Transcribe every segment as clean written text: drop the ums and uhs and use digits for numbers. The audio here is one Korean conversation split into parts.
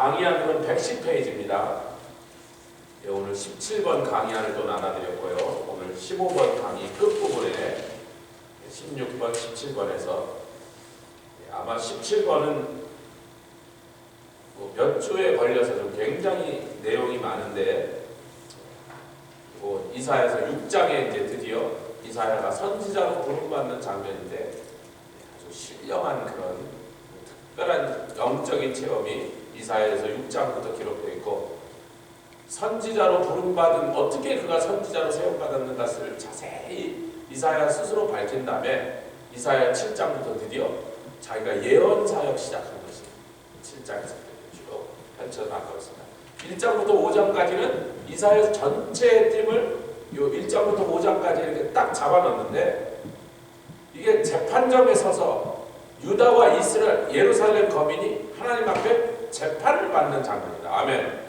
강의안은 110페이지입니다. 예, 오늘 17번 강의안을 또 나눠드렸고요. 오늘 15번 강의 끝부분에 16번, 17번에서 아마 17번은 몇 주에 걸려서 좀 굉장히 내용이 많은데 이사야서 6장에 이제 드디어 이사야가 선지자로 부름받는 장면인데 아주 신령한 그런 특별한 영적인 체험이 이사야서 6장부터 기록되어 있고, 선지자로 부름받은 어떻게 그가 선지자로 세움받았는 것을 자세히 이사야 스스로 밝힌 다음에 이사야 7장부터 드디어 자기가 예언 사역 시작한 것이 7장에서 쭉 펼쳐나가고 있습니다. 1장부터 5장까지는 이사야 전체의 팀을 요 1장부터 5장까지 이렇게 딱 잡아놓는데, 이게 재판정에 서서 유다와 이스라엘, 예루살렘 거민이 하나님 앞에 재판을 받는 장면입니다. 아멘.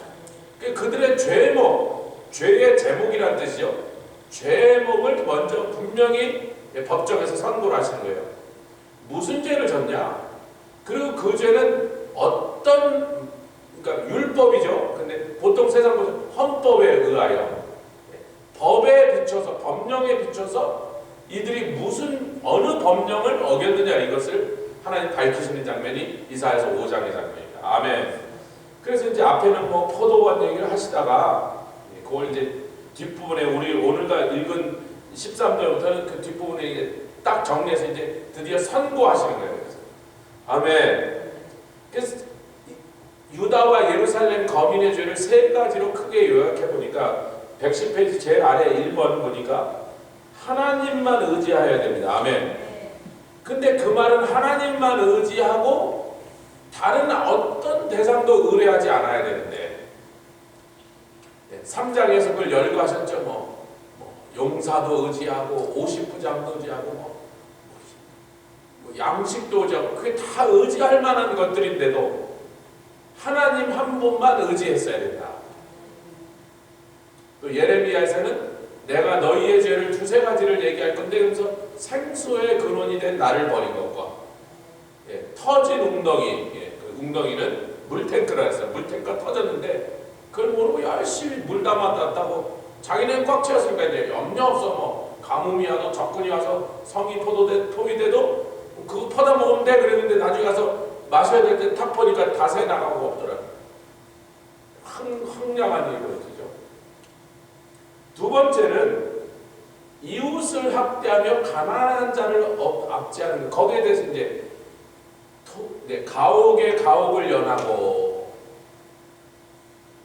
그들의 죄목, 죄의 제목이라는 뜻이죠. 죄목을 먼저 분명히 법정에서 선고를 하시는 거예요. 무슨 죄를 졌냐? 그리고 그 죄는 어떤, 그러니까 율법이죠. 근데 보통 세상 헌법에 의하여, 법에 비춰서, 법령에 비춰서 이들이 어느 법령을 어겼느냐, 이것을 하나님 밝히시는 장면이 이사야서 5장의 장면입니다. 아멘. 그래서 이제 앞에는 포도원 얘기를 하시다가, 그걸 이제 뒷부분에 우리 오늘날 읽은 13절부터는 그 뒷부분에 이제 딱 정리해서 이제 드디어 선고하시는 거예요. 그래서. 아멘. 그래서 유다와 예루살렘 거민의 죄를 세 가지로 크게 요약해 보니까 110페이지 제일 아래 1번 보니까 하나님만 의지하여야 됩니다. 아멘. 근데 그 말은 하나님만 의지하고 다른 어떤 대상도 의뢰하지 않아야 되는데, 3장에서 그걸 열거하셨죠. 용사도 의지하고 50부장도 의지하고 양식도 의지하고, 그게 다 의지할 만한 것들인데도 하나님 한 분만 의지했어야 된다. 또 예레미야에서는 내가 너희의 죄를 두세 가지를 얘기할 건데, 그러면서 생수의 근원이 된 나를 버린 것과 터진 웅덩이, 그 웅덩이는 물탱크라 했어요. 물탱크가 터졌는데 그걸 모르고 열심히 물 담아놨다고 자기는 꽉 채웠으니까 이제 염려 없어. 가뭄이 와서 적군이 와서 성이 포위돼도 그거 퍼다 먹으면 돼 그랬는데 나중에 가서 마셔야 될 때 탁 보니까 다 새 나가고 없더라고요. 황량한 일이 벌어지죠. 두 번째는 이웃을 학대하며 가난한 자를 압제하는, 거기에 대해서 이제 가옥에 가옥을 연하고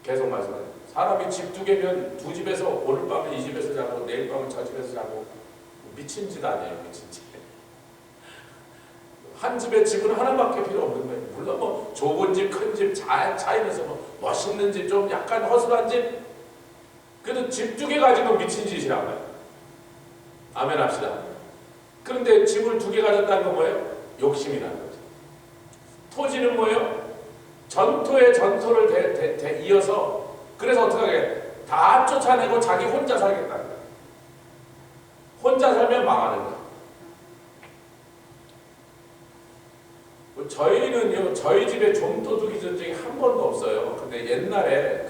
계속 말씀해요. 사람이 집 두 개면 두 집에서 오늘 밤은 이 집에서 자고 내일 밤은 저 집에서 자고, 미친 짓 아니에요. 미친 짓. 한 집에 집은 하나밖에 필요 없는 거예요. 물론 좁은 집, 큰 집, 차이면서 멋있는 집, 좀 약간 허술한 집, 그래도 집 두 개 가지고 미친 짓이란 말이에요. 아멘 합시다. 그런데 집을 두 개 가졌다는 건 뭐예요? 욕심이 나는 거죠. 토지는 뭐예요? 전토에 전토를 이어서, 그래서 어떻게 하게? 다 쫓아내고 자기 혼자 살겠다는 거예요. 혼자 살면 망하는 거예요. 저희는요, 저희 집에 좀도둑이 전쟁이 한 번도 없어요. 근데 옛날에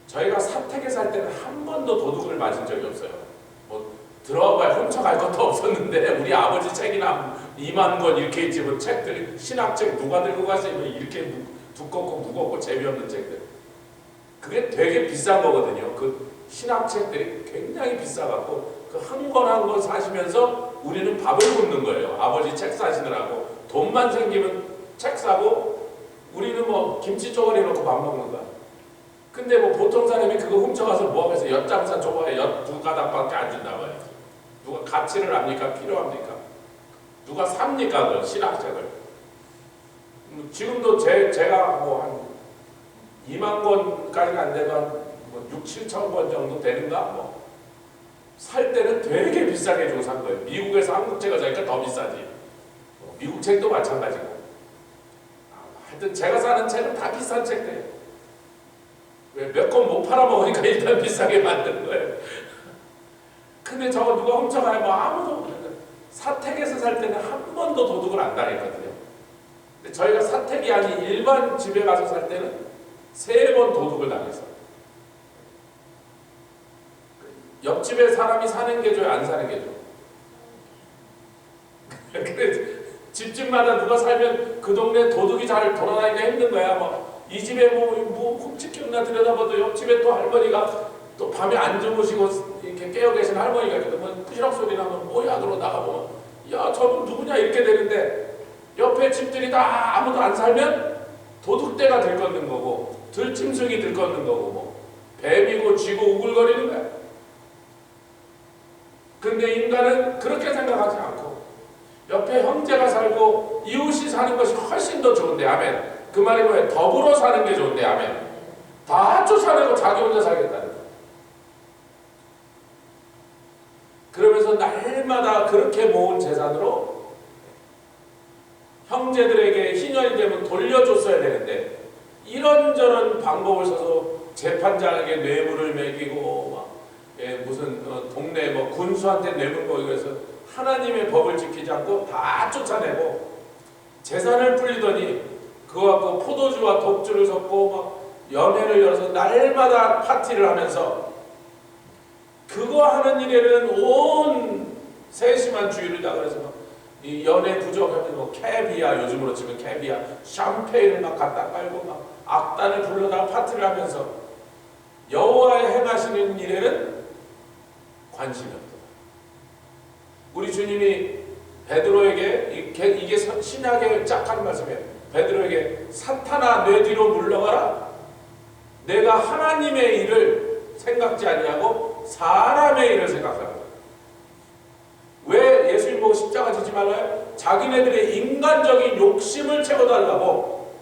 저희가 사택에 살 때는 한 번도 도둑을 맞은 적이 없어요. 들어와봐야 훔쳐갈 것도 없었는데, 우리 아버지 책이나 2만 권 이렇게 있지, 책들이, 신학책 누가 들고 가세요? 이렇게 두껍고 무겁고 재미없는 책들. 그게 되게 비싼 거거든요. 그 신학책들이 굉장히 비싸갖고, 그 한 권 한 권 사시면서 우리는 밥을 굶는 거예요. 아버지 책 사시느라고. 돈만 생기면 책 사고, 우리는 김치 쪼가리 넣고 밥 먹는 거야. 근데 보통 사람이 그거 훔쳐가서 뭐하면서 엿장사 좁아에 엿 두 가닥밖에 안 준다고 해요. 누가 가치를 압니까? 필요합니까? 누가 삽니까? 그 신학책을. 지금도 제가 한 2만 권까지는 안 되고 한 6, 7천 권 정도 되는가? 살 때는 되게 비싸게 주고 산 거예요. 미국에서 한국 책을 사니까 더 비싸지. 미국 책도 마찬가지고. 하여튼 제가 사는 책은 다 비싼 책이에요. 왜 몇 권 못 팔아먹으니까 일단 비싸게 만드는 거예요. 근데 저거 누가 훔쳐가요? 아무도 없는데. 사택에서 살 때는 한 번도 도둑을 안 당했거든요. 근데 저희가 사택이 아닌 일반 집에 가서 살 때는 3번 도둑을 당했어요. 옆집에 사람이 사는 게 좋아요, 안 사는 게 좋아요? 그래, 집집마다 누가 살면 그 동네 도둑이 잘 돌아다니기가 힘든 거야. 이 집에 뭐 훔치켰나 들여다봐도 옆집에 또 할머니가 또 밤에 안 주무시고 이렇게 깨어 계신 할머니가 있거든. 푸시락 소리 나면 뭐야 그러고 나가보면 야 저분 누구냐 이렇게 되는데, 옆에 집들이 다 아무도 안 살면 도둑대가 들끓는 거고 들짐승이 들끓는 거고 뱀이고 쥐고 우글거리는 거야. 근데 인간은 그렇게 생각하지 않고 옆에 형제가 살고 이웃이 사는 것이 훨씬 더 좋은데, 아멘. 그 말이 뭐예요? 더불어 사는 게 좋은데, 아멘. 다 쫓아내고 자기 혼자 살겠다는 거예요. 그러면서 날마다 그렇게 모은 재산으로 형제들에게 희년이 되면 돌려줬어야 되는데, 이런저런 방법을 써서 재판장에게 뇌물을 매기고 무슨 동네 군수한테 뇌물 먹이고 해서 하나님의 법을 지키지 않고 다 쫓아내고 재산을 불리더니 그거 갖고 포도주와 독주를 섞고 연회를 열어서 날마다 파티를 하면서 그거 하는 일에는 온 세심한 주의를 다 그래서 이 연회 부족하면 캐비아, 요즘으로 치면 캐비아, 샴페인을 막 갖다 깔고 악단을 불러다가 파티를 하면서 여호와의 행하시는 일에는 관심이 없다. 우리 주님이 베드로에게 이게 신약의 짝한 말씀이에요. 베드로에게 사탄아 내 뒤로 물러가라. 내가 하나님의 일을 생각지 아니하고 사람의 일을 생각하라. 왜 예수님 보고 십자가 지지 말라요? 자기네들의 인간적인 욕심을 채워달라고.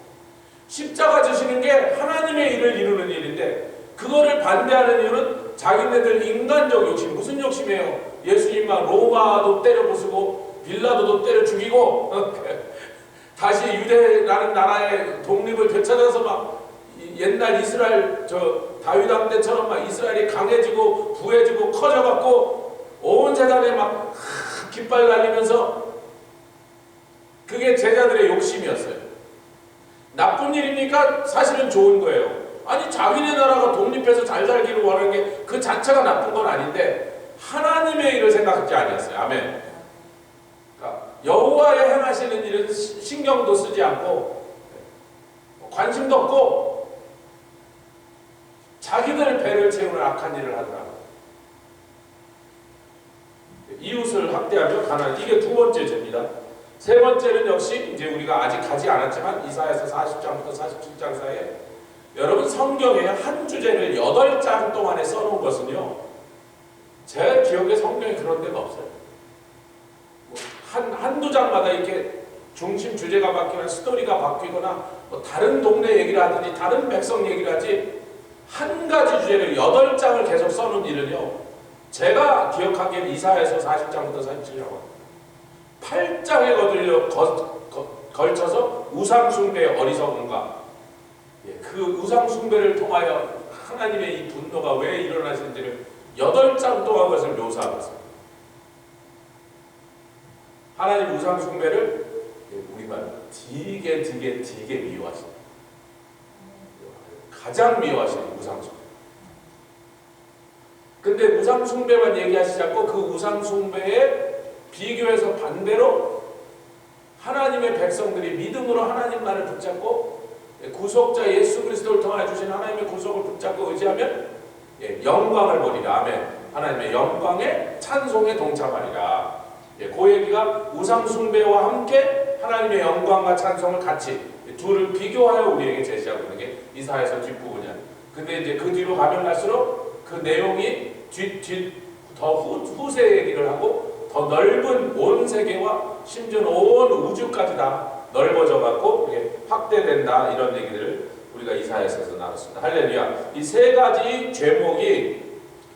십자가 지시는 게 하나님의 일을 이루는 일인데 그거를 반대하는 이유는 자기네들 인간적 욕심. 무슨 욕심이에요? 예수님 막 로마도 때려 부수고 빌라도도 때려 죽이고 다시 유대라는 나라의 독립을 되찾아서 막 옛날 이스라엘 다윗 왕 때처럼 막 이스라엘이 강해지고 부해지고 커져갖고 온 세상에 막 깃발 날리면서, 그게 제자들의 욕심이었어요. 나쁜 일입니까? 사실은 좋은 거예요. 아니 자기네 나라가 독립해서 잘 살기를 원하는 게 그 자체가 나쁜 건 아닌데 하나님의 일을 생각하지 아니었어요. 아멘. 그러니까 여호와의 행하시는 일은 신경도 쓰지 않고 관심도 없고 자기들 배를 채우는 악한 일을 하더라고요. 이웃을 학대하며 가난한, 이게 두 번째 죄입니다. 세 번째는 역시 이제 우리가 아직 가지 않았지만 이사야서 40장부터 47장 사이에 여러분 성경에 한 주제를 8장 동안에 써놓은 것은요, 제 기억에 성경에 그런 데가 없어요. 한두 장마다 이렇게 중심 주제가 바뀌거나 스토리가 바뀌거나 다른 동네 얘기를 하든지 다른 백성 얘기를 하지 한 가지 주제를 8장을 계속 써놓은 일은요, 제가 기억하기에는 이사야서 40장부터 47장 8장에 걸쳐서 우상숭배의 어리석음과 그 우상숭배를 통하여 하나님의 이 분노가 왜 일어나시는지를 8장 동안 것을 묘사하고 있습니다. 하나님 우상숭배를 우리말 되게 미워하십니다. 가장 미워하시는 우상숭배. 근데 우상숭배만 얘기하시지 않고 그 우상숭배에 비교해서 반대로 하나님의 백성들이 믿음으로 하나님만을 붙잡고 구속자 예수 그리스도를 통하여 주신 하나님의 구속을 붙잡고 의지하면 영광을 보리라. 아멘. 하나님의 영광에 찬송에 동참하리라. 그 얘기가 우상숭배와 함께 하나님의 영광과 찬송을 같이 둘을 비교하여 우리에게 제시하고 있는 게 이사야서 뒷부분이야. 근데 이제 그 뒤로 가면 갈수록 그 내용이 더 후세 얘기를 하고 더 넓은 온 세계와 심지어 온 우주까지 다 넓어져 갖고 확대된다, 이런 얘기들을 우리가 이사야서에서 나눴습니다. 할렐루야. 이 세 가지 죄목이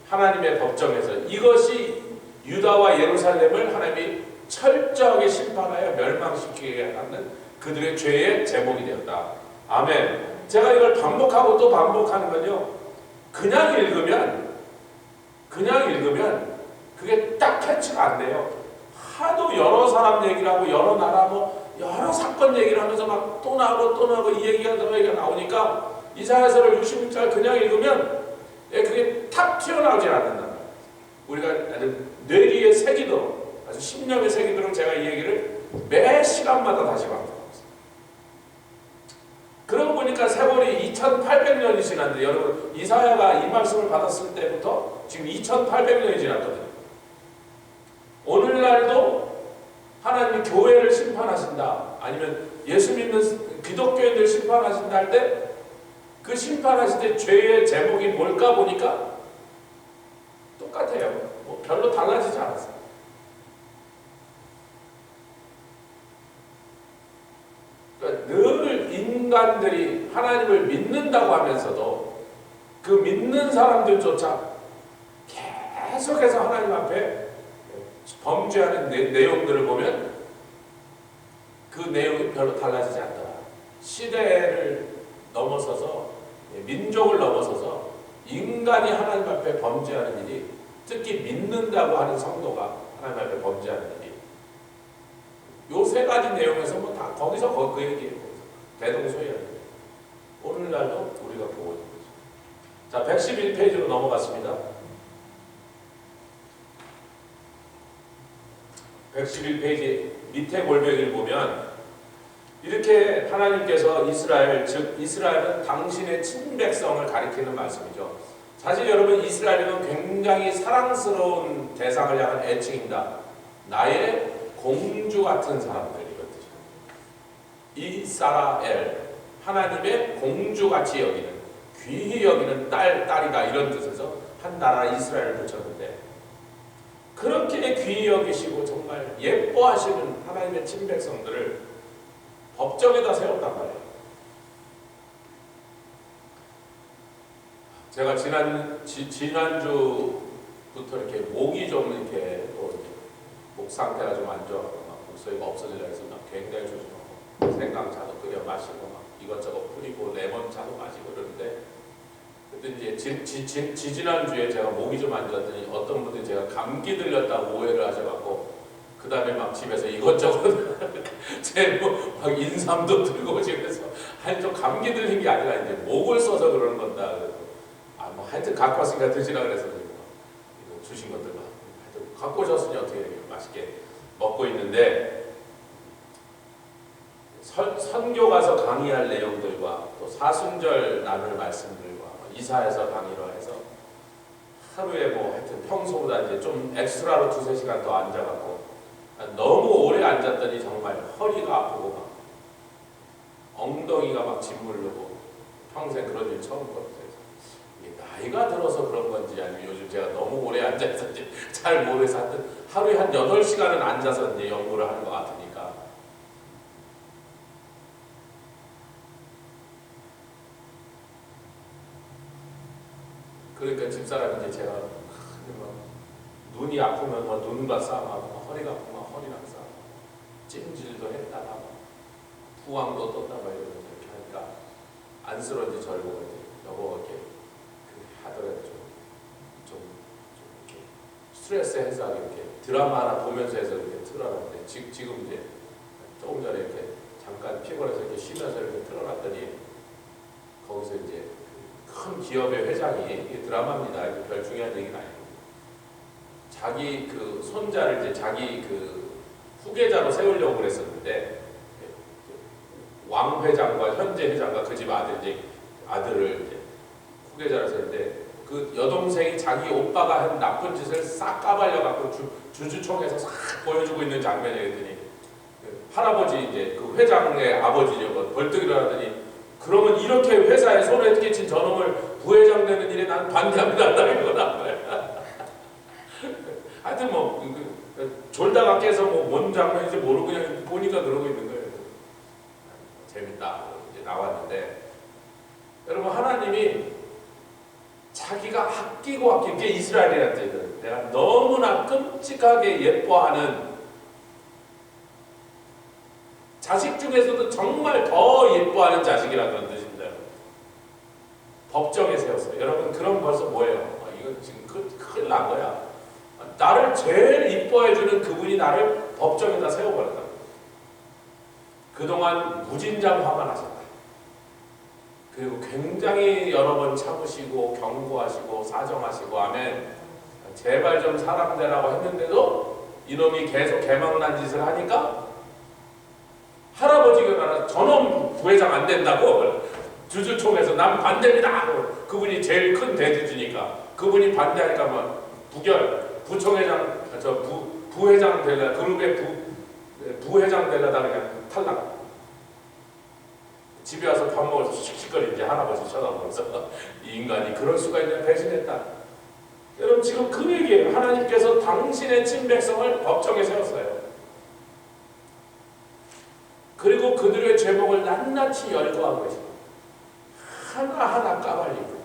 하나님의 법정에서 이것이 유다와 예루살렘을 하나님이 철저하게 심판하여 멸망시키게 하는 그들의 죄의 제목이 되었다. 아멘. 제가 이걸 반복하고 또 반복하는 건요, 그냥 읽으면 그게 딱 캐치가 안 돼요. 하도 여러 사람 얘기를 하고 여러 나라 여러 사건 얘기를 하면서 막 또 나오고 이 얘기가 나오니까 이사야서를 66절 그냥 읽으면 그게 탁 튀어나오질 않는다. 우리가 아주 뇌리에 새기도록, 아주 심령에 새기도록 제가 이 얘기를 매 시간마다 다시 방송하고 있습니다. 그러고 보니까 세월이 2800년이 지났는데, 여러분 이사야가 이 말씀을 받았을 때부터 지금 2800년이 지났거든요. 오늘날도 하나님이 교회를 심판하신다, 아니면 예수 믿는 기독교인들 심판하신다 할 때, 그 심판하실 때 죄의 제목이 뭘까 보니까 똑같아요. 뭐 별로 달라지지 않았어요. 그러니까 늘 인간들이 하나님을 믿는다고 하면서도 그 믿는 사람들조차 계속해서 하나님 앞에 범죄하는 내용들을 보면 그 내용이 별로 달라지지 않더라. 시대를 넘어서서, 민족을 넘어서서 인간이 하나님 앞에 범죄하는 일이, 특히 믿는다고 하는 성도가 하나님 앞에 범죄하는 일이, 요 세 가지 내용에서 뭐 다 거기서 그 얘기예요. 대동소이하는. 오늘날도 우리가 보고 있는 거죠. 자, 111페이지로 넘어갔습니다. 111페이지 밑에 골뱅이를 보면 이렇게 하나님께서 이스라엘, 즉 이스라엘은 당신의 친백성을 가리키는 말씀이죠. 사실 여러분, 이스라엘은 굉장히 사랑스러운 대상을 향한 애칭입니다. 나의 공주 같은 사람들, 이런 뜻이에요. 이스라엘, 하나님의 공주같이 여기는, 귀히 여기는 딸이다, 이런 뜻에서 한 나라 이스라엘을 붙였는데, 그렇게 귀히 여기시고 정말 예뻐하시는 하나님의 친백성들을 법정에다 세웠단 말이에요. 제가 지난주부터 이렇게 목이 좀 이렇게 목 상태가 좀 안 좋아서 막 목소리가 없어지려 해서 막 굉장히 조심하고 생강차도 끓여 마시고 막 이것저것 뿌리고 레몬차도 마시고 그러는데, 그때 이제 지난주에 제가 목이 좀 안 좋았더니 어떤 분들이 제가 감기 들렸다고 오해를 하셔갖고, 그 다음에 막 집에서 이것저것 막 인삼도 들고 집에서 좀 감기 들린 게 아니라 이제 목을 써서 그러는 건다. 뭐 하여튼 갖고 왔으니까 드시라 그래서 이거 주신 것들 막 하여튼 갖고 오셨으니 어떻게 이렇게 맛있게 먹고 있는데, 선교 가서 강의할 내용들과 또 사순절 나눌 말씀들과 이사야서 강의로 해서 하루에 뭐 하여튼 평소보다 이제 좀 엑스트라로 2-3시간 더 앉아갖고 너무 오래 앉았더니 정말 허리가 아프고 막 엉덩이가 막 짓무르고, 평생 그런 일 처음 봤어요. 이게 나이가 들어서 그런 건지 아니면 요즘 제가 너무 오래 앉아있었는지 잘 모르겠어. 하여튼 하루에 한 8시간은 앉아서 이제 연구를 하는 것 같으니까. 그러니까 집사람이 이제 제가 눈이 아프면 뭐 눈과 싸움하고, 허리가 아프면 허리랑 싸움하고, 찜질도 했다가 부항도 떴다가 이러면서 이렇게 하니까 안쓰러운지 저를 보고 여보 이렇게 하더라도 좀 이렇게 스트레스 해소하게 이렇게 드라마 하나 보면서 해서 이렇게 틀어놨는데, 지금 이제 조금 전에 이렇게 잠깐 피곤해서 이렇게 쉬면서 이렇게 틀어놨더니, 거기서 이제 큰 기업의 회장이, 이게 드라마입니다. 별 중요한 얘기는 아니고, 자기 그 손자를 이제 자기 그 후계자로 세우려고 그랬었는데, 왕 회장과 현재 회장과 그 집 아들, 이제 아들을 이제 후계자로 세우는데, 그 여동생이 자기 오빠가 한 나쁜 짓을 싹 까발려갖고 주주총회에서 싹 보여주고 있는 장면이었더니, 할아버지 이제 그 회장의 아버지냐고 벌떡 일어나더니, 그러면 이렇게 회사에 손에 끼친 저놈을 부회장 되는 일에 난 반대합니다. 라는 거다. 하여튼 뭐 졸다가 깨서 뭔 장면인지 모르고 그냥 보니까 그러고 있는 거예요. 재밌다. 이제 나왔는데, 여러분, 하나님이 자기가 아끼고 게 이스라엘이라는 뜻이거든요. 내가 너무나 끔찍하게 예뻐하는 자식 중에서도 정말 더 예뻐하는 자식이라는 그런 뜻입니다. 법정에 세웠어요. 여러분, 그럼 벌써 뭐예요? 이거 지금 큰일 난 거야. 나를 제일 이뻐해주는 그분이 나를 법정에다 세워버렸다. 그동안 무진장 화가 나셨다. 그리고 굉장히 여러 번 참으시고 경고하시고 사정하시고 아멘. 제발 좀 사람 되라고 했는데도 이놈이 계속 개망난 짓을 하니까 할아버지가 나라 저놈 부회장 안 된다고 주주총회에서 난 반대입니다. 그분이 제일 큰 대주주니까 그분이 반대하니까 뭐 부총회장 부회장 되려 그룹의 부회장 되려다 그냥 탈락. 집에 와서 밥 먹어서 씩씩거리는지 할아버지 쳐다보면서 이 인간이 그럴 수가 있냐 배신했다. 여러분 지금 그 얘기예요. 하나님께서 당신의 친백성을 법정에 세웠어요. 그리고 그들의 죄목을 낱낱이 열거한 것입니다. 하나하나 까발리고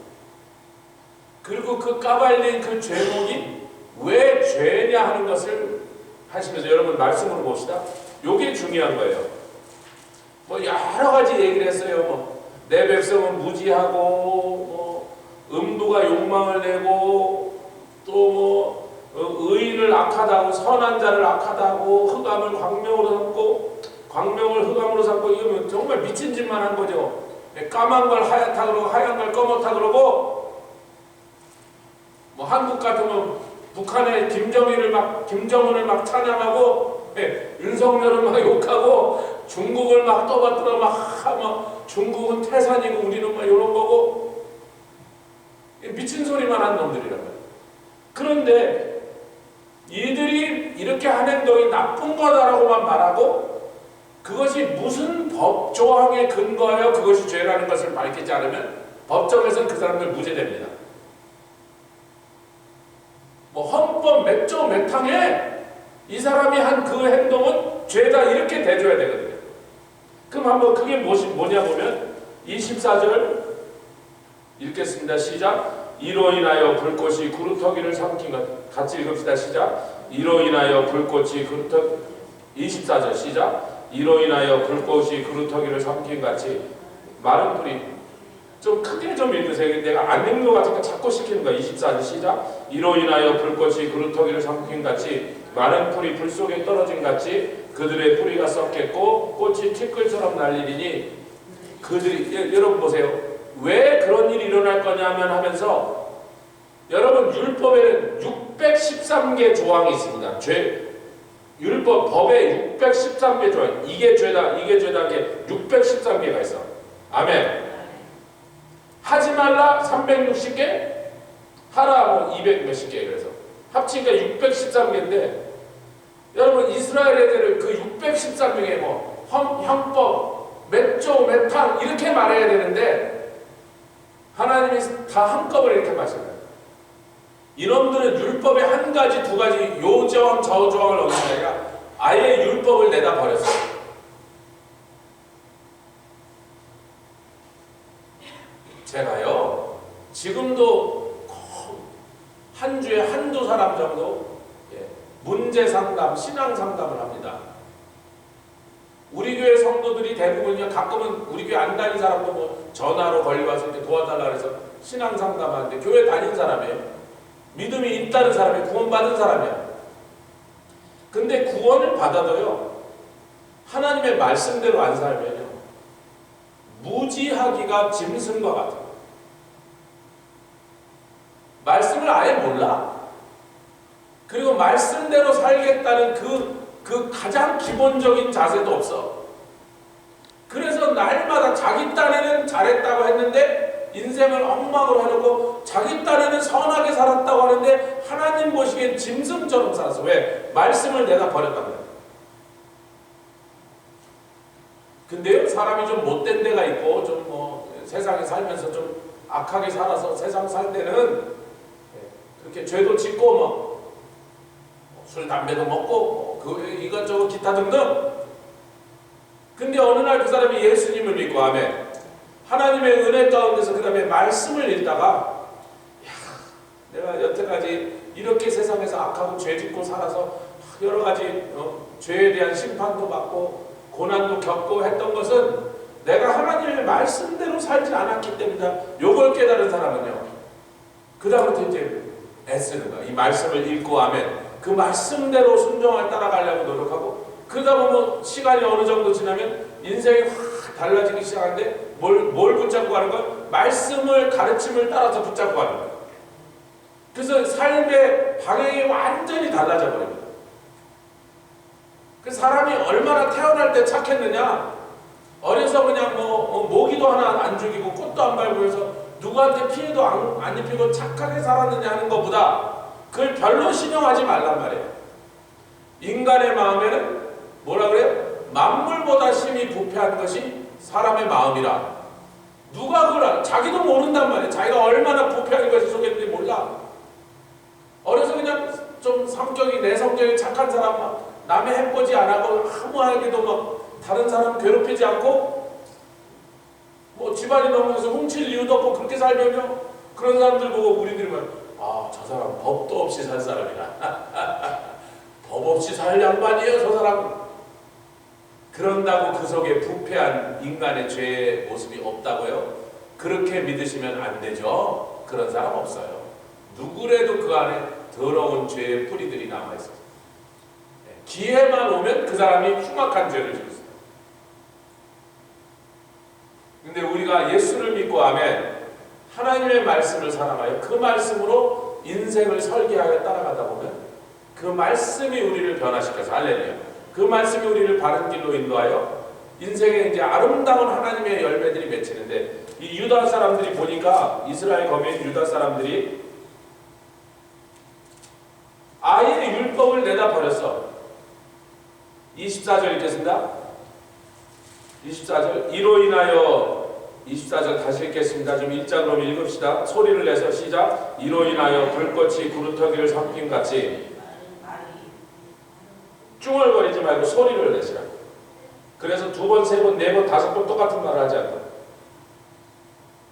그리고 그 까발린 그 죄목이 왜 죄냐 하는 것을 하시면서 여러분 말씀으로 봅시다. 요게 중요한 거예요. 뭐 여러 가지 얘기를 했어요. 뭐 내 백성은 무지하고 뭐 음부가 욕망을 내고 또 뭐 의인을 악하다고 선한 자를 악하다고 흑암을 광명으로 삼고 광명을 흑암으로 삼고 이거면 정말 미친 짓만 한 거죠. 까만 걸 하얗다 그러고 하얀 걸 검었다 그러고 뭐 한국 같으면 북한의 김정은을 막 찬양하고 윤석열을 막 욕하고 중국을 막 떠받들어 막 중국은 태산이고 우리는 막 이런 거고 미친 소리만 한 놈들이란 말이에요. 그런데 이들이 이렇게 한 행동이 나쁜 거다라고만 말하고 그것이 무슨 법 조항에 근거하여 그것이 죄라는 것을 밝히지 않으면 법정에서는 그 사람들 무죄됩니다. 뭐 헌법 몇 조 몇 항에 이 사람이 한 그 행동은 죄다 이렇게 대줘야 되거든요. 그럼 한번 그게 뭐냐 보면 24절 읽겠습니다. 시작. 이로 인하여 불꽃이 그루터기를 삼킨 것. 같이 읽읍시다. 시작. 이로 인하여 불꽃이 24절 시작. 이로 인하여 불꽃이 그루터기를 삼킨 같이 마른 풀이 좀 크게 좀 읽으세요. 내가 안 읽는 것 같으니까 자꾸 시키는 거야. 24절 시작. 이로 인하여 불꽃이 그루터기를 삼킨 같이 마른 풀이 불 속에 떨어진 같이 그들의 뿌리가 썩겠고 꽃이 티끌처럼 날리리니 그들이 여러분 보세요. 왜 그런 일이 일어날 거냐면 하면서 여러분 율법에는 613개 조항이 있습니다. 율법 법에 613개 조항. 이게 죄다 이게 죄다 게 613개가 있어. 아멘. 하지 말라 360개 하라 뭐 200 몇십 개 그래서 합치니까 613개인데 여러분 이스라엘 애들을 그 613명의 뭐 형법 몇 조 몇 항 이렇게 말해야 되는데 하나님이 다 한꺼번에 이렇게 말씀해요. 이놈들은 율법의 한 가지 두 가지 요 조항 저 조항을 어기는 게 아니라 아예 율법을 내다 버렸어요. 제가요 지금도 한 주에 한두 사람 정도 문제 상담, 신앙 상담을 합니다. 우리 교회 성도들이 대부분요 가끔은 우리 교회 안 다닌 사람도 뭐 전화로 걸려와서 이렇게 도와달라 그래서 신앙 상담하는데 교회 다닌 사람이에요. 믿음이 있다는 사람이 구원받은 사람이야. 근데 구원을 받아도요 하나님의 말씀대로 안 살면요 무지하기가 짐승과 같아요. 말씀을 아예 몰라. 그리고 말씀대로 살겠다는 그 가장 기본적인 자세도 없어. 그래서 날마다 자기 딴에는 잘했다고 했는데 인생을 엉망으로 해놓고 자기 딴에는 선하게 살았다고 하는데 하나님 보시기엔 짐승처럼 살았어. 왜? 말씀을 내가 버렸단 말이야. 근데요 사람이 좀 못된 데가 있고 좀 뭐 세상에 살면서 좀 악하게 살아서 세상 살 때는 그렇게 죄도 짓고 뭐 술 담배도 먹고 그 이것저것 기타 등등. 근데 어느 날 그 사람이 예수님을 믿고 아멘 하나님의 은혜 가운데서 그 다음에 말씀을 읽다가 내가 여태까지 이렇게 세상에서 악하고 죄 짓고 살아서 여러 가지 죄에 대한 심판도 받고 고난도 겪고 했던 것은 내가 하나님의 말씀대로 살지 않았기 때문이다. 요걸 깨달은 사람은요 그 다음부터 이제 애쓰는 거야. 이 말씀을 읽고 아멘 그 말씀대로 순종을 따라가려고 노력하고 그러다 보면 시간이 어느 정도 지나면 인생이 확 달라지기 시작하는데 뭘 붙잡고 가는 거야? 말씀을, 가르침을 따라서 붙잡고 가는 거야. 그래서 삶의 방향이 완전히 달라져 버립니다. 그 사람이 얼마나 태어날 때 착했느냐? 어려서 그냥 모기도 하나 안 죽이고 꽃도 안 밟고 해서 누구한테 피해도 안 입히고 착하게 살았느냐 하는 것보다 그걸 별로 신용하지 말란 말이에요. 인간의 마음에는 뭐라 그래요? 만물보다 심히 부패한 것이 사람의 마음이라. 누가 그걸 자기도 모른단 말이에요. 자기가 얼마나 부패한 것이 속했는지 몰라. 어려서 그냥 좀 내 성격이 착한 사람, 남의 해코지 안 하고 아무하게도 막 다른 사람 괴롭히지 않고 집안이 넘어서 훔칠 이유도 없고 그렇게 살면요, 그런 사람들 보고 우리들이 저 사람 법도 없이 살 사람이라. 법 없이 살 양반이에요 저 사람. 그런다고 그 속에 부패한 인간의 죄의 모습이 없다고요? 그렇게 믿으시면 안 되죠. 그런 사람 없어요. 누구래도 그 안에 더러운 죄의 뿌리들이 남아있어요. 기회만 오면 그 사람이 흉악한 죄를 지었어요. 근데 우리가 예수를 믿고 아멘, 하나님의 말씀을 사랑하여 그 말씀으로 인생을 설계하여 따라가다 보면 그 말씀이 우리를 변화시켜서, 할렐루야, 그 말씀이 우리를 바른 길로 인도하여 인생에 이제 아름다운 하나님의 열매들이 맺히는데, 이 유다 사람들이 보니까, 이스라엘 거민 유다 사람들이 아예 율법을 내다 버렸어. 24절 읽겠습니다. 24절, 이로 인하여, 24절 다시 읽겠습니다. 좀 일장으로 읽읍시다. 소리를 내서 시작. 이로 인하여 불꽃이 구루터기를 삼킴같이. 쭝얼거리지 말고 소리를 내시라고. 그래서 2번, 3번, 4번, 5번 똑같은 말을 하지 않고,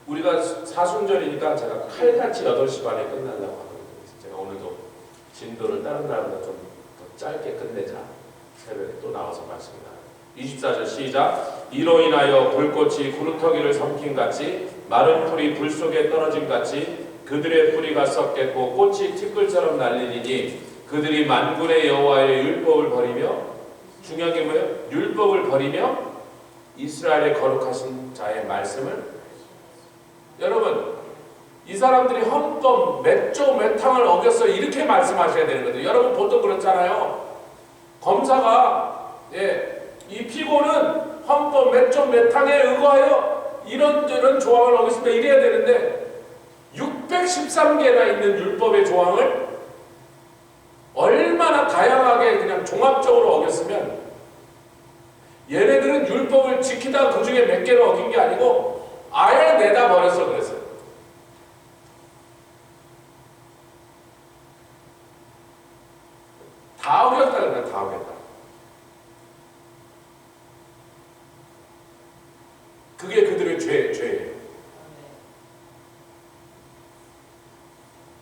우리가 사순절이니까 제가 칼같이 8시 반에 끝나려고 하거든요. 제가 오늘도 진도를 다른 날보다 좀 더 짧게 끝내자, 새벽에 또 나와서 말씀니다. 24절 시작. 이로 인하여 불꽃이 구루터기를 삼킴같이 마른 풀이 불 속에 떨어짐같이 그들의 뿌리가 썩겠고 꽃이 티끌처럼 날리니 그들이 만군의 여호와의 율법을 버리며, 중요한 게 뭐예요? 율법을 버리며 이스라엘의 거룩하신 자의 말씀을. 여러분, 이 사람들이 헌법 몇 조 몇 항을 어겼어, 이렇게 말씀하셔야 되는 거죠. 여러분 보통 그렇잖아요. 검사가 이 피고는 헌법 몇 조 몇 항에 의거하여 이런 조항을 어겼습니다, 이래야 되는데 613개나 있는 율법의 조항을 얼마나 다양하게 그냥 종합적으로 어겼으면, 얘네들은 율법을 지키다가 그 중에 몇 개를 어긴 게 아니고 아예 내다 버려서 그랬어요. 다 어겼다 그래, 다 어겼다. 그게 그들의 죄예요.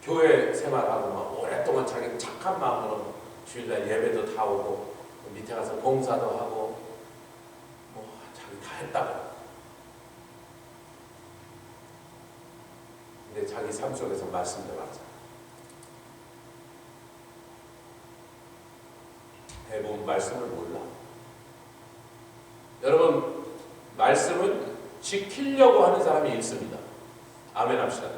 교회 생활하고 막 오랫동안 자기 착한 마음으로 주일날 예배도 다 오고 밑에 가서 봉사도 하고 자기 다 했다고. 근데 자기 삶 속에서 말씀대로 하자. 대부분 말씀을 몰라. 여러분, 말씀은 지키려고 하는 사람이 있습니다. 아멘 합시다.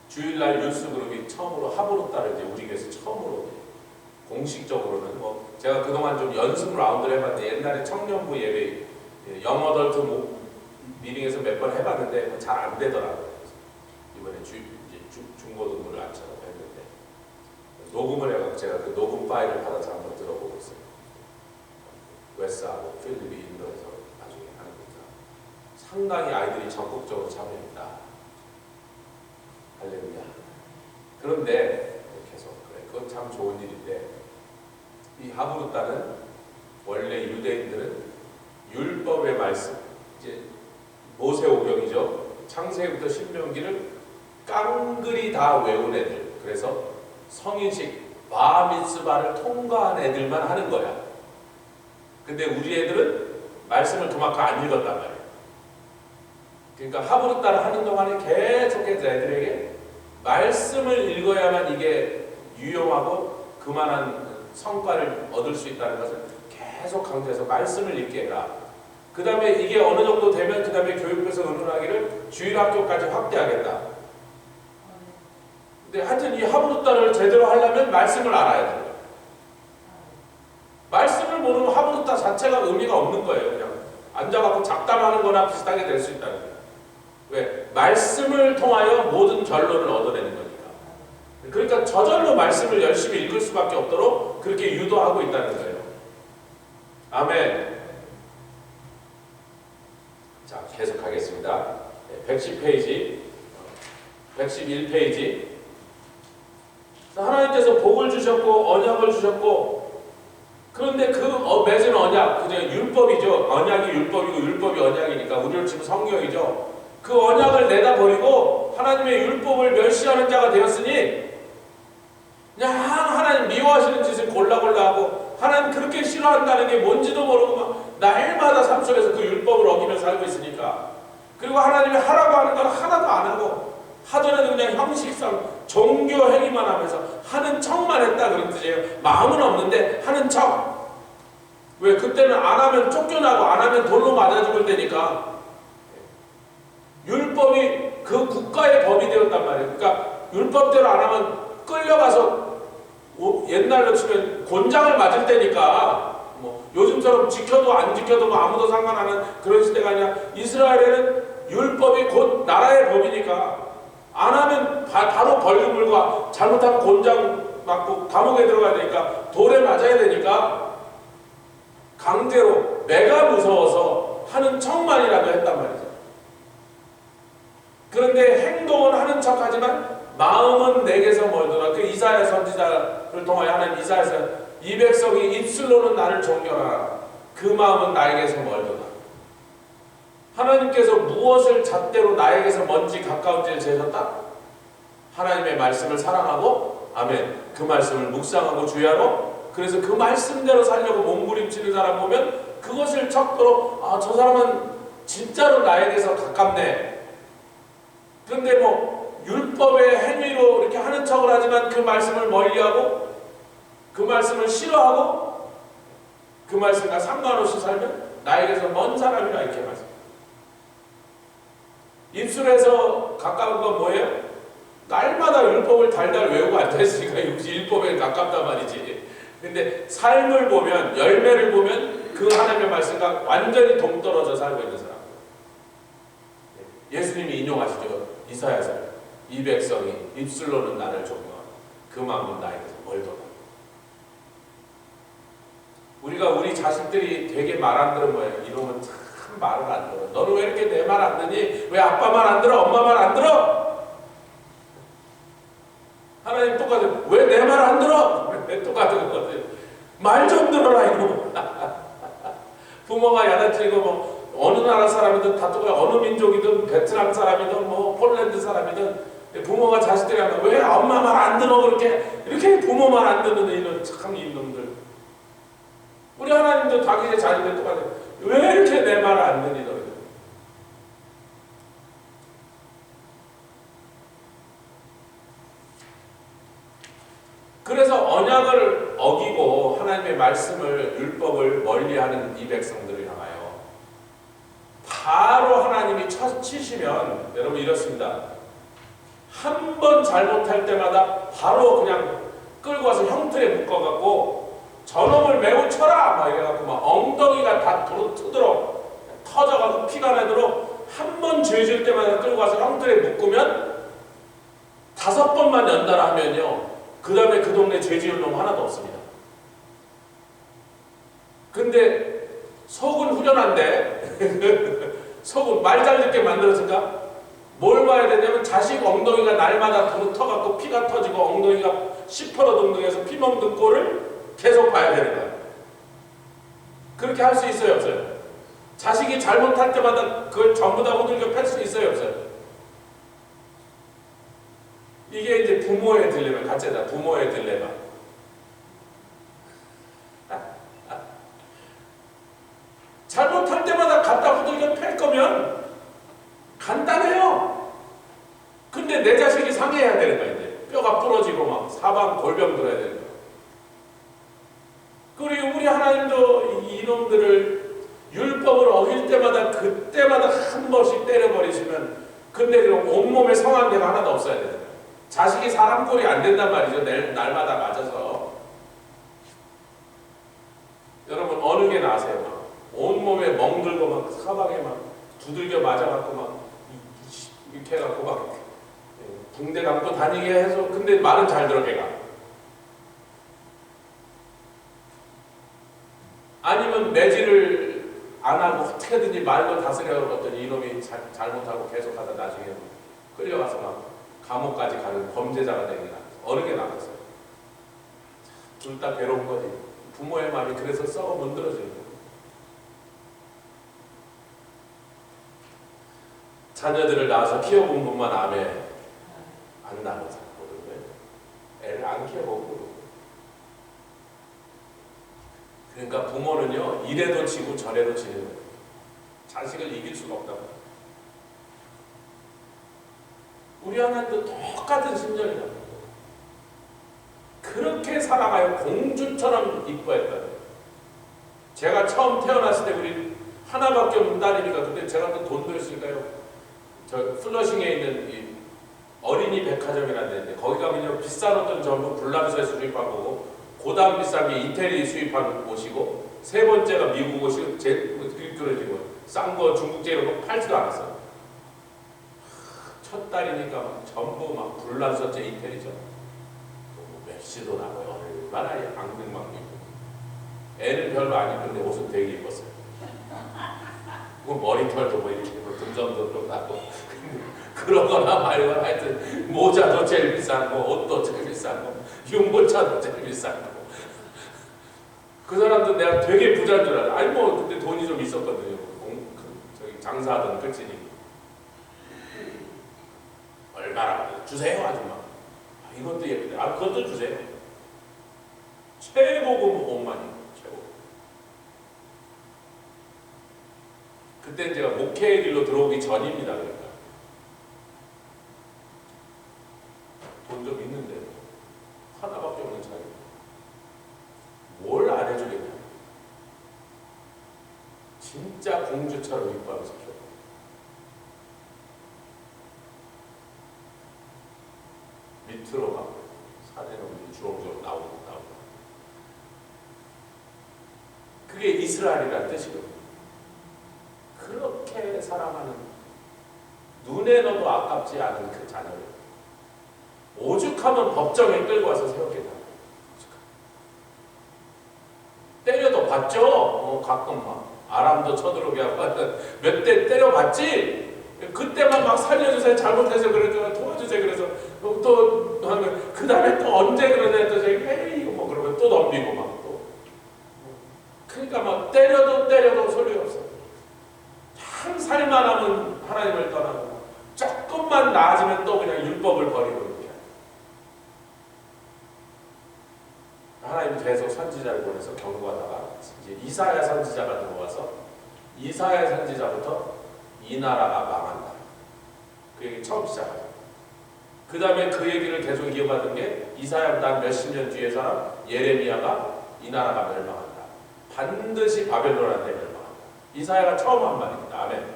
주일날 뉴스그룹이 처음으로 하브루타를 이제 우리 교회에서 처음으로 공식적으로는, 제가 그동안 좀 연습 라운드를 해봤는데, 옛날에 청년부 예배 영어덜트 미팅에서 몇 번 해봤는데 잘 안 되더라고요. 이번에 중고등부를 앉혀서 했는데 녹음을 해가지고 제가 그 녹음 파일을 받아서 한번 들어보고 있어요. 웨스하고 필립이 인도에서 나중에 하는 거니까 상당히 아이들이 적극적으로 참여했다. 할렐루야. 그런데 계속 그래, 그건 참 좋은 일인데, 이 하브루타는 원래 유대인들은 율법의 말씀, 이제 모세오경이죠. 창세기부터 신명기를 깡그리 다 외운 애들. 그래서 성인식 바미츠바를 통과한 애들만 하는 거야. 근데 우리 애들은 말씀을 그만큼 안 읽었단 말이야. 그러니까 하브루타를 하는 동안에 계속해서 애들에게 말씀을 읽어야만 이게 유용하고 그만한 성과를 얻을 수 있다는 것을 계속 강조해서 말씀을 읽게 해라. 그 다음에 이게 어느 정도 되면 그 다음에 교육에서 의논하기를 주일학교까지 확대하겠다. 근데 하여튼 이 하브루타를 제대로 하려면 말씀을 알아야 돼요. 말씀을 모르면 하브루타 자체가 의미가 없는 거예요. 그냥 앉아갖고 잡담하는 거나 비슷하게 될 수 있다는 거예요. 왜? 말씀을 통하여 모든 결론을 얻어내는 거니까. 그러니까 저절로 말씀을 열심히 읽을 수밖에 없도록 그렇게 유도하고 있다는 거예요. 아멘. 자, 계속하겠습니다. 110페이지, 111페이지. 하나님께서 복을 주셨고 언약을 주셨고, 그런데 그 맺은 언약, 그저 율법이죠. 언약이 율법이고 율법이 언약이니까 우리를 지금 성경이죠. 그 언약을 내다버리고 하나님의 율법을 멸시하는 자가 되었으니 그냥 하나님 미워하시는 짓을 골라골라 하고, 하나님 그렇게 싫어한다는 게 뭔지도 모르고 막 날마다 삶 속에서 그 율법을 어기며 살고 있으니까, 그리고 하나님이 하라고 하는 건 하나도 안 하고 하더라도 그냥 형식상 종교 행위만 하면서 하는 척만 했다 그런 뜻이에요. 마음은 없는데 하는 척. 왜? 그때는 안 하면 쫓겨나고 안 하면 돌로 맞아 죽을 때니까. 율법이 그 국가의 법이 되었단 말이에요. 그러니까 율법대로 안 하면 끌려가서 옛날로 치면 곤장을 맞을 때니까, 뭐 요즘처럼 지켜도 안 지켜도 뭐 아무도 상관 안 하는 그런 시대가 아니라 이스라엘에는 율법이 곧 나라의 법이니까 안 하면 바로 벌금 물고 잘못하면 곤장 맞고 감옥에 들어가야 되니까 돌에 맞아야 되니까 강제로 내가 무서워서 하는 척만이라도 했단 말이죠. 그런데 행동은 하는 척하지만 마음은 내게서 멀더라. 그 이사야 선지자를 통하여 하는 이사야서 이 백성이 입술로는 나를 존경하라. 그 마음은 나에게서 멀더라. 하나님께서 무엇을 잣대로 나에게서 먼지 가까운지를 재셨다? 하나님의 말씀을 사랑하고, 아멘, 그 말씀을 묵상하고 주야로, 그래서 그 말씀대로 살려고 몸부림치는 사람 보면 그것을 척도로 저 사람은 진짜로 나에게서 가깝네. 그런데 뭐 율법의 행위로 이렇게 하는 척을 하지만 그 말씀을 멀리하고 그 말씀을 싫어하고 그 말씀과 상관없이 살면 나에게서 먼 사람이라 이렇게 말씀. 입술에서 가까운 건 뭐예요? 날마다 율법을 달달 외우고 앉아있으니까 율법에 가깝단 말이지. 근데 삶을 보면, 열매를 보면 그 하나님의 말씀과 완전히 동떨어져 살고 있는 사람. 예수님이 인용하시죠. 이사야서 이 백성이 입술로는 나를 존경하고 그 마음은 나에게서 멀더라. 우리가 우리 자식들이 되게 말 안 들은 거예요. 이러면 참 말을 안 들어. 너는 왜 이렇게 내 말 안 듣니? 왜 아빠 말 안 들어? 엄마 말 안 들어? 하나님 똑같은, 왜 내 말 안 들어? 똑같은 거거든요. 말 좀 들어라 이거. 부모가 야단치고 뭐 어느 나라 사람이든 다 똑같아. 어느 민족이든 베트남 사람이든 뭐 폴란드 사람이든 부모가 자식들이 하면 왜 엄마 말 안 들어? 그렇게 이렇게 부모 말 안 듣는 이런 참 이놈들. 우리 하나님도 자기의 자녀들 똑같아요. 왜 이렇게 내 말을 안 듣니 너희들? 그래서 언약을 어기고 하나님의 말씀을, 율법을 멀리하는 이 백성들을 향하여 바로 하나님이 치시면 여러분 이렇습니다. 한 번 잘못할 때마다 바로 그냥 끌고 와서 형틀에 묶어갖고 저놈을 매우 쳐라! 막 이래갖고 막 엉덩이가 다 트도록 터져가지고 피가 나도록 한 번 죄질 때마다 끌고 와서 형틀에 묶으면 5번만 연달아 하면요. 그 다음에 그 동네 죄 지을 놈 하나도 없습니다. 근데 속은 후련한데 속은 말 잘 듣게 만들어진가? 뭘 봐야 되냐면 자식 엉덩이가 날마다 터갖고 피가 터지고 엉덩이가 시퍼러 둥둥해서 피 먹는 꼴을 계속 봐야 되는 거예요. 그렇게 할 수 있어요, 없어요? 자식이 잘못할 때마다 그걸 전부 다 호들갑 팰 수 있어요, 없어요? 이게 이제 부모의 딜레마, 가짜다. 부모의 딜레마. 잘못할 때마다 갖다 호들갑 팰 거면 간단해요. 근데 내 자식이 상해야 되는 하나님도 이놈들을 율법을 어길 때마다 그때마다 한 번씩 때려버리시면 근데 그럼 온몸에 성한계가 하나도 없어야 되잖아요. 자식이 사람 꼴이 안 된단 말이죠. 날마다 맞아서. 여러분 어느 게 나세요? 막 온몸에 멍들고 막 사방에 막 두들겨 맞아갖고 막 이렇게 해갖고 막 붕대 감고 다니게 해서 근데 말은 잘 들어 걔가. 아니면 매질을 안 하고 어떻게든지 말로 다스려고 했더니 이놈이 잘못하고 계속하다 나중에 끌려가서 막 감옥까지 가는 범죄자가 되는 게 어느 게 나았어요. 둘 다 괴로운 거지. 부모의 마음이 그래서 썩어 문드러지는 거예요. 자녀들을 낳아서 키워본 분만 암에 안 낳은 사람거든요. 애를 안 키워보고. 그러니까 부모는요 이래도 지고 저래도 지는 거예요. 자식을 이길 수가 없다고. 우리 하나님도 똑같은 심정이다. 그렇게 살아가요. 공주처럼 이뻐했다. 제가 처음 태어났을 때 우리 하나밖에 없는 딸이니까 근데 제가 또 돈도 있으니까요. 저 플러싱에 있는 이 어린이 백화점이라는 데인데 거기 가면요 비싼 옷들은 전부 불란서에서 수입한 거고 고다음 비싼 게 이태리 수입한 옷이고 세 번째가 미국 옷이고 제일 그러지고 싼 거 중국제 이런 거 팔지도 않았어요. 첫 딸이니까 막 전부 막 불란서제 이태리죠. 맵시도 나고요. 얼마나 앙증맞고 입고. 애는 별로 안 이쁜데 옷은 되게 이뻤어요. 머리털도 뭐 이렇게 등점도 좀 나고 그러거나 말거나 하여튼 모자도 제일 비싼 거, 옷도 제일 비싼 거, 융보차도 제일 비싼 거. 그 사람도 내가 되게 부자인 줄 알아. 아니 뭐 그때 돈이 좀 있었거든요. 저기 장사하던 끝이니. 얼마나 주세요 아줌마. 아, 이것도 예쁜데. 아 그것도 주세요. 최고급 옷만이 최고. 그때 제가 목회의 길로 들어오기 전입니다. 그러니까 돈 좀 있는데 하나밖에 없는 차이. 뭘 안 해주겠냐. 진짜 공주처럼 이뻐하면서 키워. 밑으로 막 산에는 주렁주렁 나오고. 그게 이스라엘이라는 뜻이거든요. 그렇게 사랑하는 눈에 넣어도 아깝지 않은 그 자녀를 오죽하면 법정에 끌고 와서 세웠겠다. 때려도 봤죠? 가끔 막 아람도 쳐들어오게 하고 몇 대 때려봤지? 그때만 막 살려주세요. 잘못해서 그래서 도와주세요. 그래서 또 하면 그 다음에 또 언제 그러냐 또 에이 뭐 그러면 또 덤비고 막 또. 그러니까 막 때려도 소리없어. 참 살만하면 하나님을 떠나고 조금만 나아지면 또 그냥 율법을 버리고 이렇게. 하나님 계속 선지자를 보내서 경고하다가 이제 이사야 선지자가 들어와서 이사야 선지자부터 이 나라가 망한다. 그 얘기 처음 시작하죠. 그 다음에 그 얘기를 계속 이어받은 게 이사야보다 몇십 년 뒤에 사람 예레미야가 이 나라가 멸망한다. 반드시 바벨론한테 멸망한다. 이사야가 처음 한 말입니다. 아멘.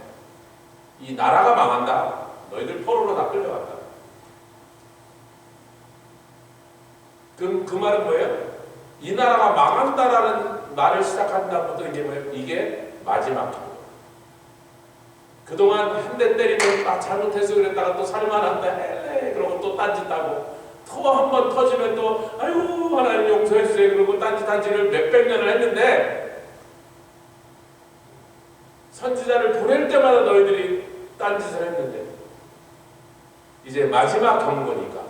이 나라가 망한다. 너희들 포로로 다 끌려간다. 그 말은 뭐예요? 이 나라가 망한다라는 말을 시작한 다음부터 이게 뭐예요? 이게 마지막 경고. 그동안 한 대 때리면 잘못해서 그랬다가 또 살만한다. 그러고 또 딴짓하고 또 한 번 터지면 또 아유 하나님 용서해주세요. 그러고 딴짓을 몇백 년을 했는데 선지자를 보낼 때마다 너희들이 딴짓을 했는데 이제 마지막 경고니까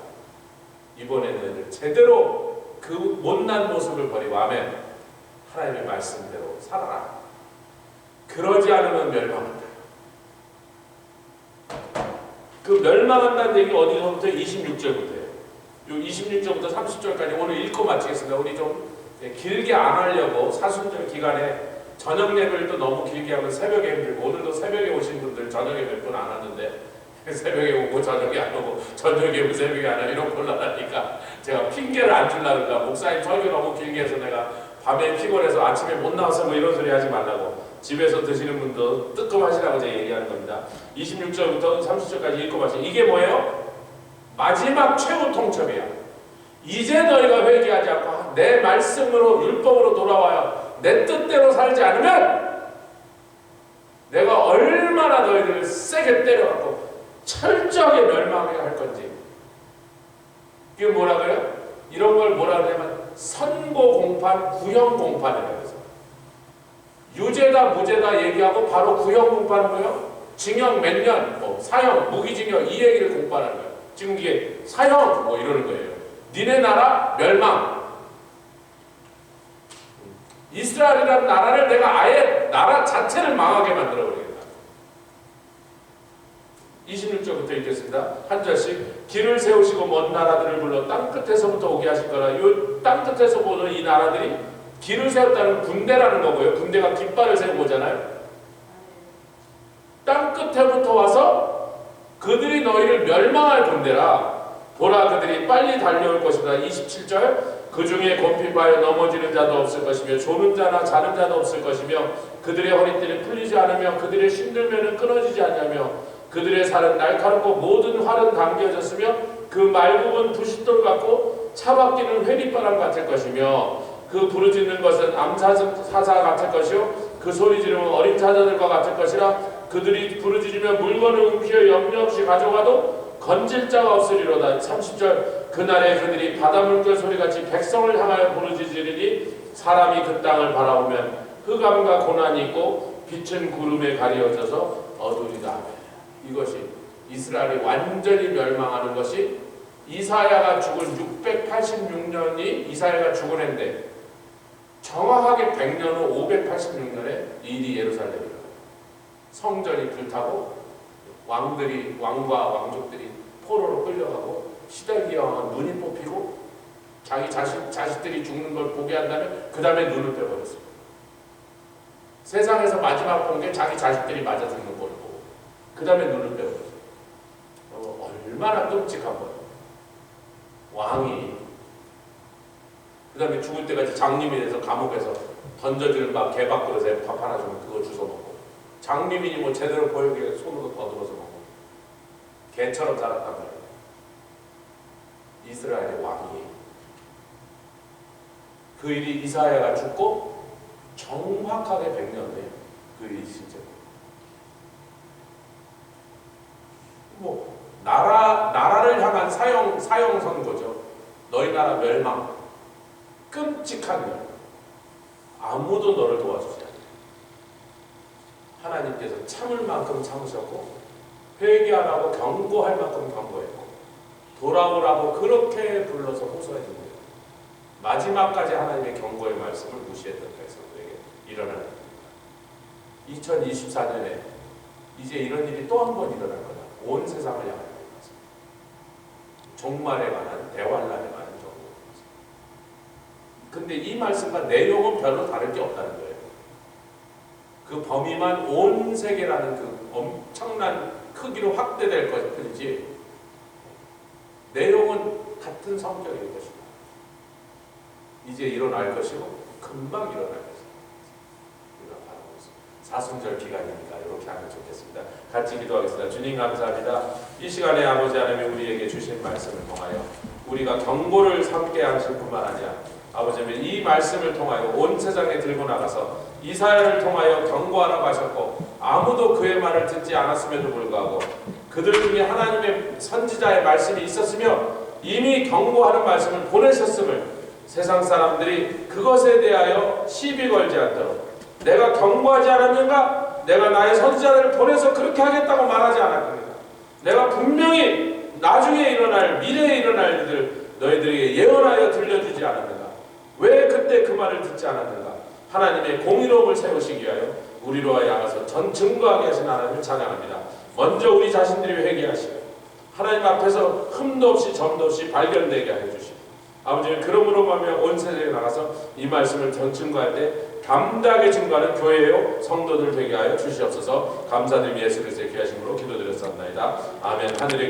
이번에는 제대로 그 못난 모습을 버리고 아멘 하나님의 말씀대로 살아라. 그러지 않으면 멸망한다. 그 멸망한다는 얘기 어디서부터 26절부터예요. 요 26절부터 30절까지 오늘 읽고 마치겠습니다. 우리 좀 길게 안 하려고 사순절 기간에 저녁 예배를 또 너무 길게 하면 새벽에 힘들고 오늘도 새벽에 오신 분들 저녁에 몇 분 안 왔는데 새벽에 오고 저녁에 안 오고 저녁에 오고 새벽에 안 하고 이런 곤란하니까 제가 핑계를 안 주려니까 목사님 설교 너무 길게 해서 내가 밤에 피곤해서 아침에 못 나와서 뭐 이런 소리 하지 말라고. 집에서 드시는 분도 뜨끔하시라고 제가 얘기하는 겁니다. 26절부터 30절까지 읽고 마세요. 이게 뭐예요? 마지막 최후 통첩이야. 이제 너희가 회개하지 않고 내 말씀으로 율법으로 돌아와요. 내 뜻대로 살지 않으면 내가 얼마나 너희들을 세게 때려갖고 철저하게 멸망하게 할 건지. 이게 뭐라고요? 이런 걸 뭐라 그러냐면 선고 공판, 구형 공판이라고 해서 유죄다 무죄다 얘기하고 바로 구형 공판은 뭐예요? 징역 몇 년, 뭐 사형, 무기징역 이 얘기를 공판하는 거예요. 지금 이게 사형 뭐 이러는 거예요. 니네 나라 멸망. 이스라엘이라는 나라를 내가 아예 나라 자체를 망하게 만들어 버리겠다. 26절부터 읽겠습니다. 한 절씩. 길을 세우시고 먼 나라들을 불러 땅 끝에서부터 오게 하실 거라. 이 땅 끝에서 보는 이 나라들이 길을 세웠다는 군대라는 거고요. 군대가 깃발을 세우고 오잖아요. 땅 끝에부터 와서 그들이 너희를 멸망할 군대라. 보라, 그들이 빨리 달려올 것이다. 27절. 그 중에 곰핍하여 넘어지는 자도 없을 것이며 조는 자나 자는 자도 없을 것이며 그들의 허리띠는 풀리지 않으며 그들의 신들면은 끊어지지 않냐며 그들의 살은 날카롭고 모든 활은 당겨졌으며 그 말굽은 부싯돌 같고 차바퀴는 회리바람 같을 것이며 그 부르짖는 것은 암사사 같을 것이요 그 소리 지르면 어린 사자들과 같을 것이라. 그들이 부르짖으며 물건을 움키어 염려 없이 가져가도 건질 자가 없으리로다. 30절. 그날에 그들이 바다 물결 소리같이 백성을 향하여 부르짖으리니 사람이 그 땅을 바라보면 흑암과 고난이 있고 빛은 구름에 가려져서 어두리다. 이것이 이스라엘이 완전히 멸망하는 것이 이사야가 죽은 686년이 이사야가 죽은 해인데 정확하게 100년 후 586년에 일이 예루살렘이다. 성전이 불타고 왕과 왕족들이 포로로 끌려가고 시달기와 눈이 뽑히고 자기 자식들이 죽는 걸 보게 한다면 그 다음에 눈을 빼버렸습니다. 세상에서 마지막 본 게 자기 자식들이 맞아 죽는 걸 보고 그 다음에 눈을 빼버렸어요. 얼마나 끔찍한 거예요. 왕이 그 다음에 죽을 때까지 장님이 돼서 감옥에서 던져주는 막 개밥그릇에 밥 하나 주면 그거 주워 먹고 장님이니 뭐 제대로 보이게 손으로 더듬어서 먹고 개처럼 살았단 말이에요. 이스라엘의 왕이. 그 일이 이사야가 죽고 정확하게 100년 후에 그 일이 진짜 뭐 나라를 향한 사형 선고죠. 너희 나라 멸망. 끔찍한 멸망. 아무도 너를 도와주지 않아. 하나님께서 참을 만큼 참으셨고 회개하라고 경고할 만큼 경고했고 돌아오라고 그렇게 불러서 호소해 준 거예요. 마지막까지 하나님의 경고의 말씀을 무시했던 백성들에게 일어나는 겁니다. 2024년에 이제 이런 일이 또 한 번 일어날 거다. 온 세상을 향하여 종말에 관한 대환란에 관한 경고입니다. 근데 이 말씀과 내용은 별로 다를 게 없다는 거예요. 그 범위만 온 세계라는 그 엄청난 크기로 확대될 것일 뿐이지 내용은 같은 성격일 것이다. 이제 일어날 것이고 금방 일어날 것이다. 우리가 바라보고 있습니다. 사순절 기간이니까 이렇게 하면 좋겠습니다. 같이 기도하겠습니다. 주님 감사합니다. 이 시간에 아버지 하나님이 우리에게 주신 말씀을 통하여 우리가 경고를 삼게 하실 뿐만 아니라 아버지 하나님 이 말씀을 통하여 온 세상에 들고 나가서 이사야를 통하여 경고하라고 하셨고 아무도 그의 말을 듣지 않았음에도 불구하고 그들 중에 하나님의 선지자의 말씀이 있었으며 이미 경고하는 말씀을 보내셨음을 세상 사람들이 그것에 대하여 시비 걸지 않도록 내가 경고하지 않았는가? 내가 나의 선지자들을 보내서 그렇게 하겠다고 말하지 않았습니다. 내가 분명히 나중에 일어날 미래에 일어날 일들 너희들에게 예언하여 들려주지 않았는가? 왜 그때 그 말을 듣지 않았는가? 하나님의 공의로움을 세우시기 위하여 우리로 하여서 전 증거하게 하신 하나님을 찬양합니다. 먼저 우리 자신들이 회개하시고 하나님 앞에서 흠도 없이 점도 없이 발견되게 하여 주시고 아버지는 그러므로 하며 온 세상에 나가서 이 말씀을 전 증거할 때 담대하게 증거하는 교회요 성도들 되게 하여 주시옵소서. 감사드리며 예수 그리스도의 귀하신 이름으로 기도드렸사옵나이다. 아멘. 하늘에